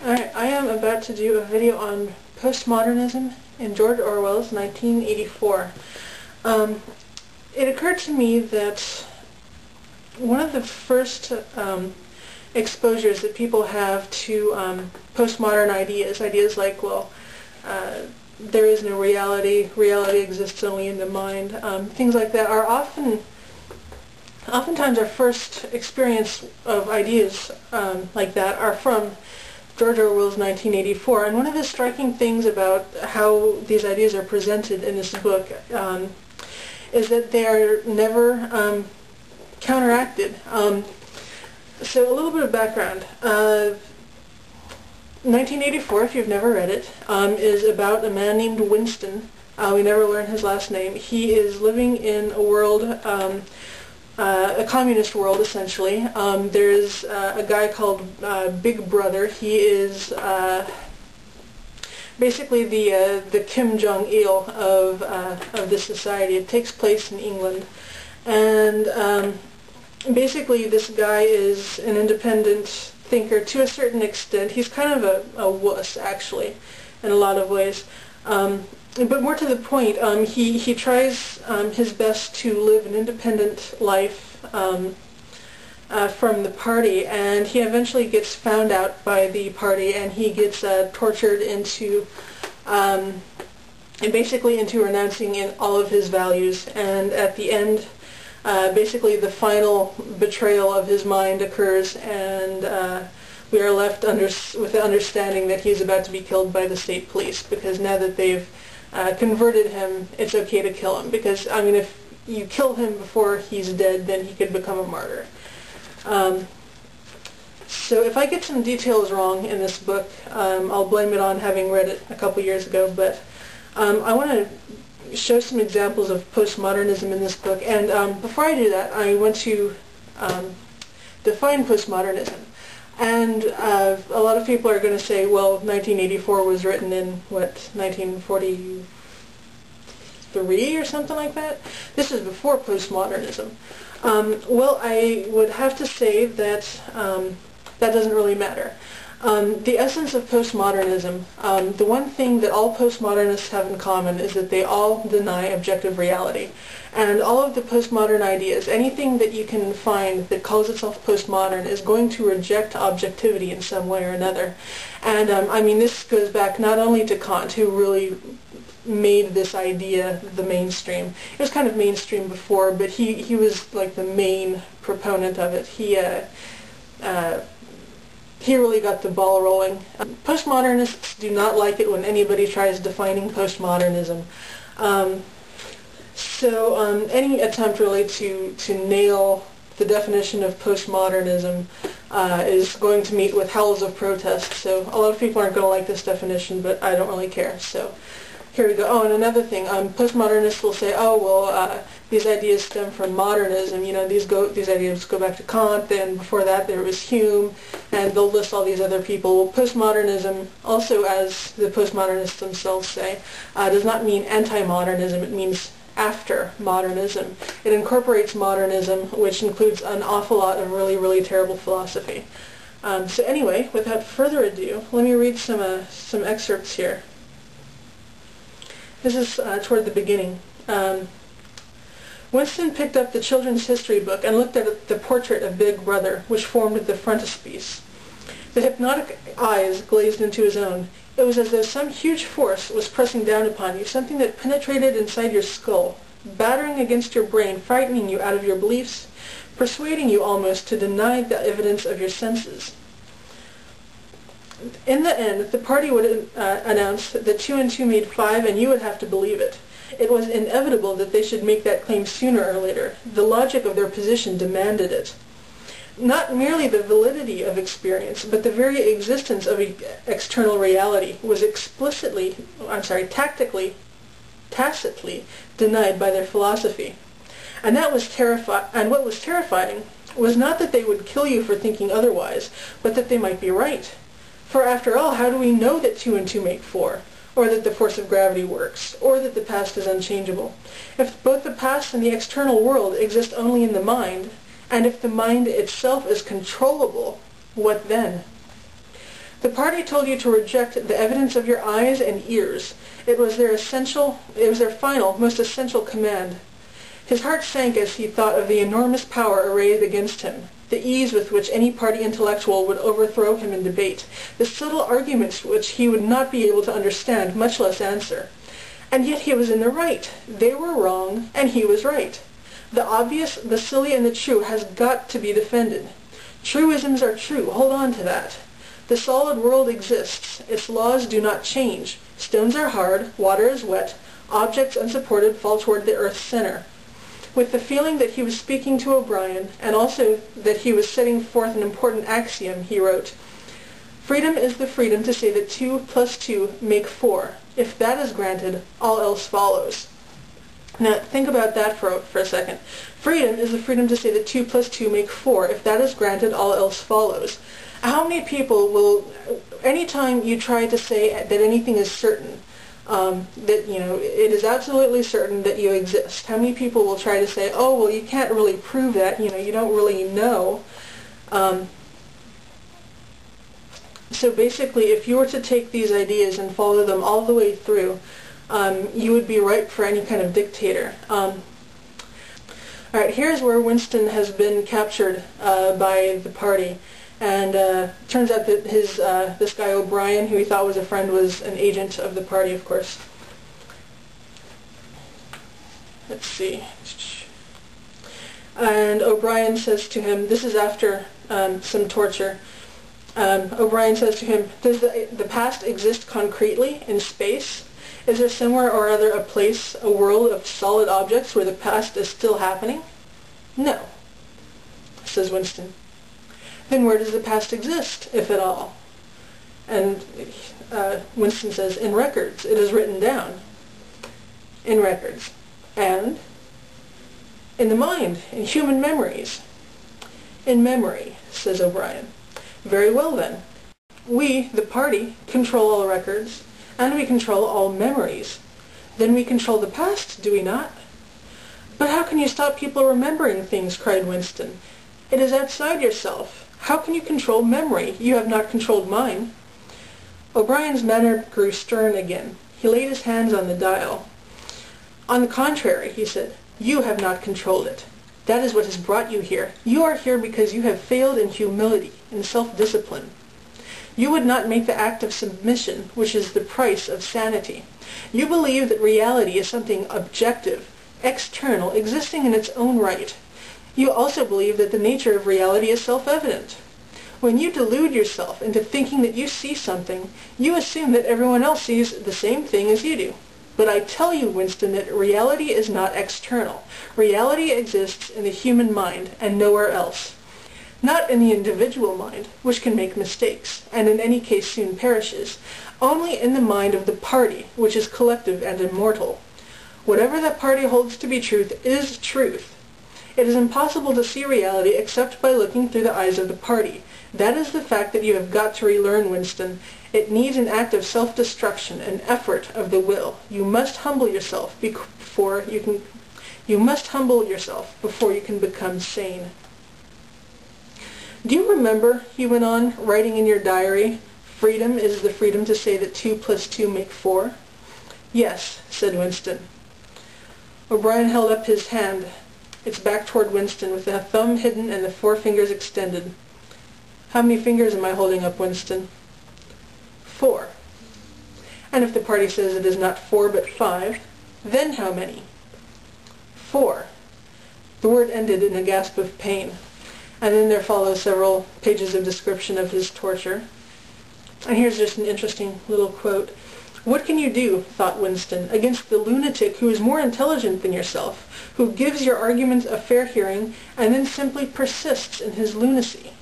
Alright, I am about to do a video on postmodernism in George Orwell's 1984. It occurred to me that one of the first exposures that people have to postmodern ideas like, well, there is no reality, reality exists only in the mind, things like that are oftentimes our first experience of ideas like that are from George Orwell's 1984, and one of the striking things about how these ideas are presented in this book is that they are never counteracted. So a little bit of background. 1984, if you've never read it, is about a man named Winston. We never learn his last name. He is living in a world, a communist world, essentially. There's a guy called Big Brother. He is basically the Kim Jong-il of this society. It takes place in England, and basically this guy is an independent thinker to a certain extent. He's kind of a wuss, actually, in a lot of ways. But more to the point, he tries his best to live an independent life from the party, and he eventually gets found out by the party, and he gets tortured into basically into renouncing all of his values. And at the end, basically the final betrayal of his mind occurs, and we are left with the understanding that he's about to be killed by the state police, because now that they've converted him, it's okay to kill him, because, I mean, if you kill him before he's dead, then he could become a martyr. So if I get some details wrong in this book, I'll blame it on having read it a couple years ago, but I want to show some examples of postmodernism in this book, and before I do that, I want to define postmodernism. And a lot of people are going to say, well, 1984 was written in, what, 1943 or something like that? This is before postmodernism. Well, I would have to say that that doesn't really matter. The essence of postmodernism, the one thing that all postmodernists have in common is that they all deny objective reality. And all of the postmodern ideas, anything that you can find that calls itself postmodern, is going to reject objectivity in some way or another. And I mean, this goes back not only to Kant, who really made this idea the mainstream. It was kind of mainstream before, but he was like the main proponent of it. He really got the ball rolling. Postmodernists do not like it when anybody tries defining postmodernism. So any attempt really to nail the definition of postmodernism is going to meet with howls of protest. So a lot of people aren't going to like this definition, but I don't really care. So here we go. Oh, and another thing, postmodernists will say, oh, well, these ideas stem from modernism. You know, these ideas go back to Kant, and before that there was Hume, and they'll list all these other people. Well, postmodernism, also as the postmodernists themselves say, does not mean anti-modernism. It means after modernism. It incorporates modernism, which includes an awful lot of really, really terrible philosophy. So anyway, without further ado, let me read some excerpts here. This is toward the beginning. Winston picked up the children's history book and looked at the portrait of Big Brother, which formed the frontispiece. The hypnotic eyes glazed into his own. It was as though some huge force was pressing down upon you, something that penetrated inside your skull, battering against your brain, frightening you out of your beliefs, persuading you almost to deny the evidence of your senses. In the end, the party would announce that 2 and 2 made 5, and you would have to believe it. It was inevitable that they should make that claim sooner or later. The logic of their position demanded it. Not merely the validity of experience, but the very existence of external reality was tacitly denied by their philosophy. And what was terrifying was not that they would kill you for thinking otherwise, but that they might be right. For after all, how do we know that 2 and 2 make 4? Or that the force of gravity works? Or that the past is unchangeable? If both the past and the external world exist only in the mind, and if the mind itself is controllable, what then? The party told you to reject the evidence of your eyes and ears. It was their final, most essential command. His heart sank as he thought of the enormous power arrayed against him, the ease with which any party intellectual would overthrow him in debate, the subtle arguments which he would not be able to understand, much less answer. And yet he was in the right. They were wrong, and he was right. The obvious, the silly, and the true has got to be defended. Truisms are true. Hold on to that. The solid world exists. Its laws do not change. Stones are hard, water is wet, objects unsupported fall toward the earth's center. With the feeling that he was speaking to O'Brien, and also that he was setting forth an important axiom, he wrote, "Freedom is the freedom to say that 2 plus 2 make 4. If that is granted, all else follows." Now, think about that for a second. Freedom is the freedom to say that 2 plus 2 make 4. If that is granted, all else follows. How many people will, anytime you try to say that anything is certain, that, it is absolutely certain that you exist, how many people will try to say, oh, well, you can't really prove that, you don't really know. So basically, if you were to take these ideas and follow them all the way through, you would be ripe for any kind of dictator. All right, here's where Winston has been captured by the party. And turns out that this guy O'Brien, who he thought was a friend, was an agent of the party, of course. Let's see. And O'Brien says to him, this is after some torture, O'Brien says to him, does the past exist concretely in space? Is there somewhere or other a place, a world of solid objects where the past is still happening? No, says Winston. Then where does the past exist, if at all? And Winston says, in records. It is written down. In records. And in the mind, in human memories. In memory, says O'Brien. Very well then. We, the party, control all records, and we control all memories. Then we control the past, do we not? But how can you stop people remembering things, cried Winston. It is outside yourself. How can you control memory? You have not controlled mine. O'Brien's manner grew stern again. He laid his hands on the dial. On the contrary, he said, you have not controlled it. That is what has brought you here. You are here because you have failed in humility, in self-discipline. You would not make the act of submission, which is the price of sanity. You believe that reality is something objective, external, existing in its own right. You also believe that the nature of reality is self-evident. When you delude yourself into thinking that you see something, you assume that everyone else sees the same thing as you do. But I tell you, Winston, that reality is not external. Reality exists in the human mind and nowhere else. Not in the individual mind, which can make mistakes, and in any case soon perishes. Only in the mind of the party, which is collective and immortal. Whatever that party holds to be truth is truth. It is impossible to see reality except by looking through the eyes of the party. That is the fact that you have got to relearn, Winston. It needs an act of self-destruction, an effort of the will. You must humble yourself before you can. You must humble yourself before you can become sane. Do you remember, he went on, writing in your diary, freedom is the freedom to say that 2 plus 2 make 4? Yes, said Winston. O'Brien held up his hand, its back toward Winston, with the thumb hidden and the 4 fingers extended. How many fingers am I holding up, Winston? 4. And if the party says it is not 4 but 5, then how many? 4. The word ended in a gasp of pain, and then there follow several pages of description of his torture. And here's just an interesting little quote. What can you do, thought Winston, against the lunatic who is more intelligent than yourself, who gives your arguments a fair hearing and then simply persists in his lunacy?